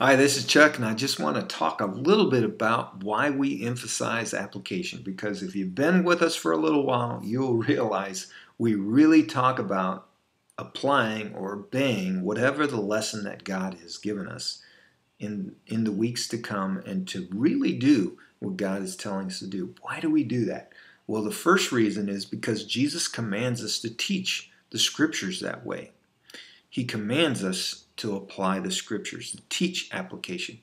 Hi, this is Chuck, and I just want to talk a little bit about why we emphasize application. Because if you've been with us for a little while, you'll realize we really talk about applying or obeying whatever the lesson that God has given us in the weeks to come and to really do what God is telling us to do. Why do we do that? Well, the first reason is because Jesus commands us to teach the scriptures that way. He commands us to apply the scriptures, to teach application.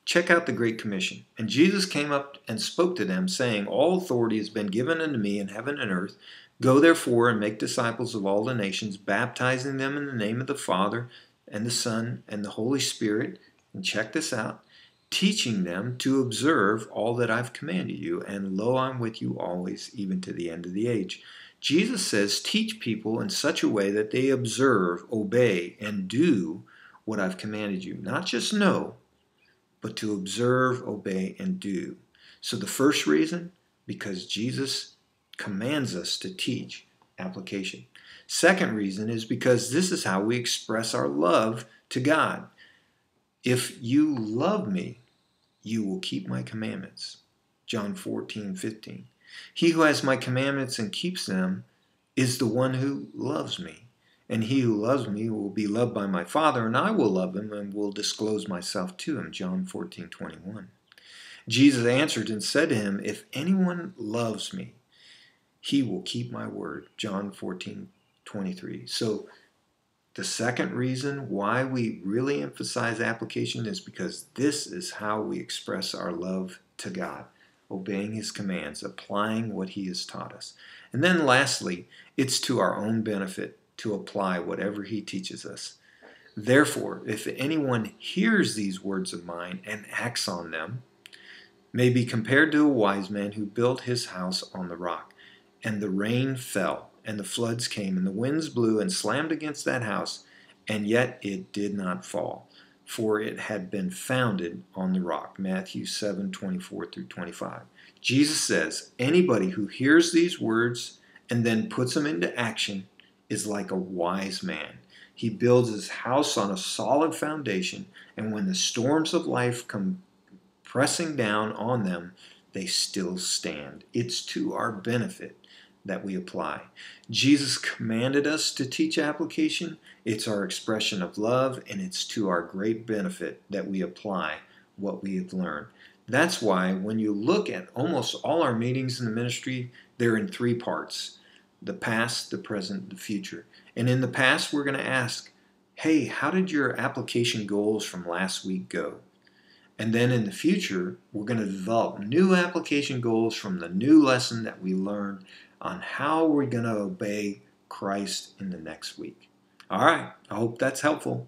Check out the Great Commission. And Jesus came up and spoke to them, saying, All authority has been given unto me in heaven and earth. Go therefore and make disciples of all the nations, baptizing them in the name of the Father and the Son and the Holy Spirit. And check this out, teaching them to observe all that I've commanded you. And lo, I'm with you always, even to the end of the age. Jesus says, teach people in such a way that they observe, obey, and do what I've commanded you. Not just know, but to observe, obey, and do. So the first reason, because Jesus commands us to teach application. Second reason is because this is how we express our love to God. If you love me, you will keep my commandments. John 14:15. He who has my commandments and keeps them is the one who loves me. And he who loves me will be loved by my Father, and I will love him and will disclose myself to him. John 14:21. Jesus answered and said to him, If anyone loves me, he will keep my word. John 14:23. So the second reason why we really emphasize application is because this is how we express our love to God, obeying his commands, applying what he has taught us. And then lastly, it's to our own benefit to apply whatever he teaches us. Therefore, if anyone hears these words of mine and acts on them, may be compared to a wise man who built his house on the rock. And the rain fell, and the floods came, and the winds blew and slammed against that house, and yet it did not fall, for it had been founded on the rock. Matthew 7:24-25. Jesus says, anybody who hears these words and then puts them into action is like a wise man. He builds his house on a solid foundation, and when the storms of life come pressing down on them, they still stand. It's to our benefit that we apply. Jesus commanded us to teach application. It's our expression of love, and it's to our great benefit that we apply what we have learned. That's why when you look at almost all our meetings in the ministry, they're in three parts: the past, the present, the future. And in the past, we're going to ask, hey, how did your application goals from last week go? And then in the future, we're going to develop new application goals from the new lesson that we learned on how we're going to obey Christ in the next week. All right, I hope that's helpful.